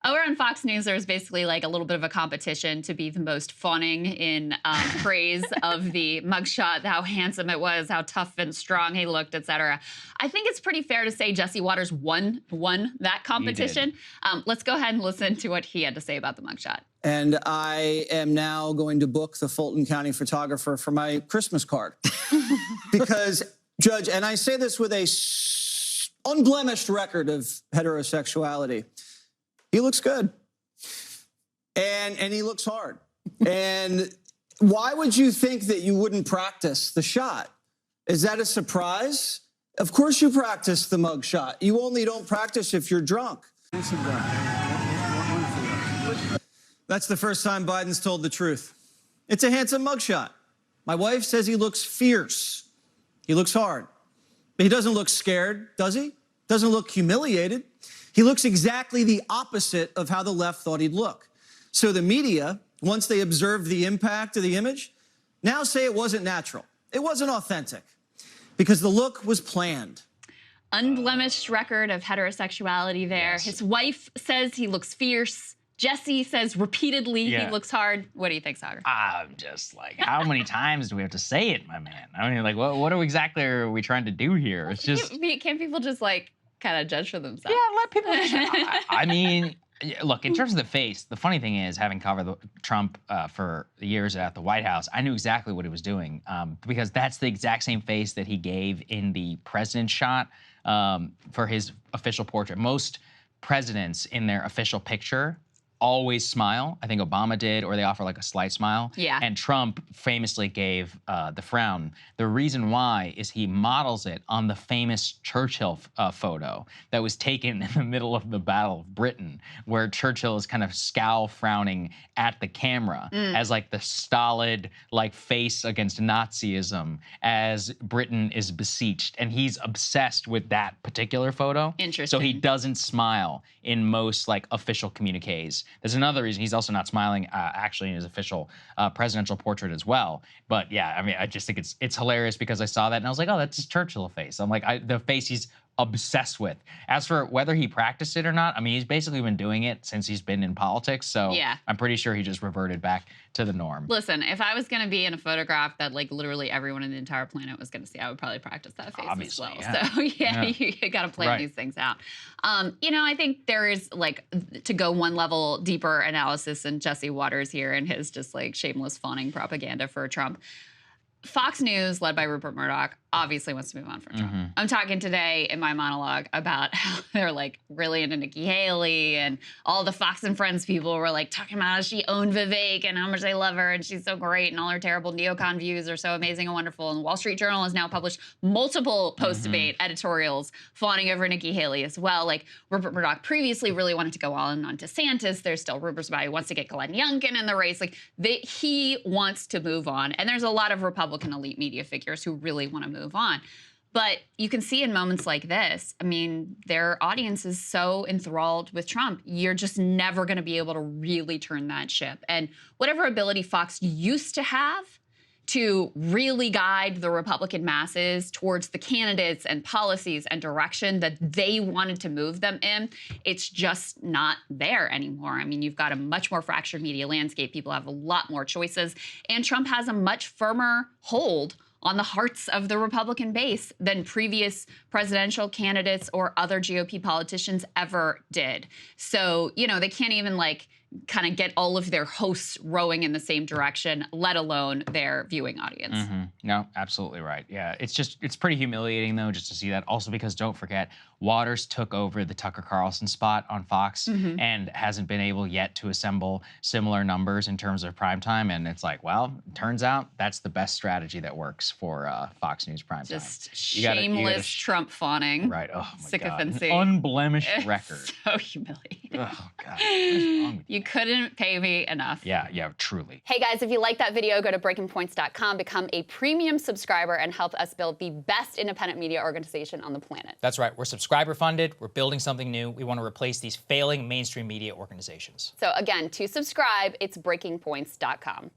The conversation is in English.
Over on Fox News, there's basically like a little bit of a competition to be the most fawning in praise of the mugshot, how handsome it was, how tough and strong he looked, etc. I think it's pretty fair to say Jesse Waters won that competition. Let's go ahead and listen to what he had to say about the mugshot. And I am now going to book the Fulton County photographer for my Christmas card. Because, Judge, and I say this with a unblemished record of heterosexuality, he looks good. And he looks hard. And why would you think that you wouldn't practice the shot? Is that a surprise? Of course you practice the mug shot. You only don't practice if you're drunk. That's the first time Biden's told the truth. It's a handsome mugshot. My wife says he looks fierce. He looks hard. But he doesn't look scared, does he? Doesn't look humiliated. He looks exactly the opposite of how the left thought he'd look. So the media, once they observed the impact of the image, now say it wasn't natural. It wasn't authentic because the look was planned. Unblemished record of heterosexuality there. Yes. His wife says he looks fierce. Jesse says repeatedly he looks hard. What do you think, Saagar? I'm just like, how many times do we have to say it, my man? I mean, like, what exactly are we trying to do here? It's just... Can't people just, like, kind of judge for themselves? Yeah, let people... I mean, look, in terms of the face, the funny thing is, having covered Trump for years at the White House, I knew exactly what he was doing because that's the exact same face that he gave in the president shot for his official portrait. Most presidents in their official picture always smile. I think Obama did, or they offer like a slight smile. Yeah. And Trump famously gave the frown. The reason why is he models it on the famous Churchill photo that was taken in the middle of the Battle of Britain, where Churchill is kind of scowl frowning at the camera as like the stolid like face against Nazism as Britain is besieged. And he's obsessed with that particular photo. Interesting. So he doesn't smile in most like official communiques. There's another reason he's also not smiling actually in his official presidential portrait as well. But yeah, I mean, I just think it's hilarious because I saw that and I was like, oh, that's his Churchill face. I'm like, the face he's obsessed with. As for whether he practiced it or not, I mean, he's basically been doing it since he's been in politics. So yeah. I'm pretty sure he just reverted back to the norm. Listen, if I was going to be in a photograph that like literally everyone in the entire planet was going to see, I would probably practice that face Obviously, as well. Yeah. So yeah. You got to plan these things out. You know, I think there is like to go one level deeper analysis in Jesse Waters here and his just like shameless fawning propaganda for Trump. Fox News, led by Rupert Murdoch, obviously wants to move on from Trump. I'm talking today in my monologue about how they're like really into Nikki Haley and all the Fox and Friends people were like talking about how she owned Vivek and how much they love her and she's so great and all her terrible neocon views are so amazing and wonderful. And the Wall Street Journal has now published multiple post-debate editorials fawning over Nikki Haley as well. Like Rupert Murdoch previously really wanted to go all in on DeSantis. There's still rumors about he wants to get Glenn Youngkin in the race. Like he wants to move on. And there's a lot of Republican elite media figures who really want to move on. But you can see in moments like this, I mean, their audience is so enthralled with Trump, you're just never going to be able to really turn that ship. And whatever ability Fox used to have to really guide the Republican masses towards the candidates and policies and direction that they wanted to move them in, it's just not there anymore. I mean, you've got a much more fractured media landscape. People have a lot more choices. And Trump has a much firmer hold on the hearts of the Republican base than previous presidential candidates or other GOP politicians ever did. So, you know, they can't even like kind of get all of their hosts rowing in the same direction, let alone their viewing audience. No, absolutely right. Yeah, it's pretty humiliating though, just to see that. Also because don't forget, Waters took over the Tucker Carlson spot on Fox and hasn't been able yet to assemble similar numbers in terms of primetime. And it's like, well, turns out that's the best strategy that works for Fox News primetime. Just shameless Trump fawning. Right. Oh my sycophancy. God. An unblemished record. So humiliating. Oh God. What is wrong with you? Couldn't pay me enough. Yeah, truly. Hey guys, if you like that video, go to breakingpoints.com, become a premium subscriber, and help us build the best independent media organization on the planet. That's right. We're subscriber funded. We're building something new. We want to replace these failing mainstream media organizations. So again, to subscribe, it's breakingpoints.com.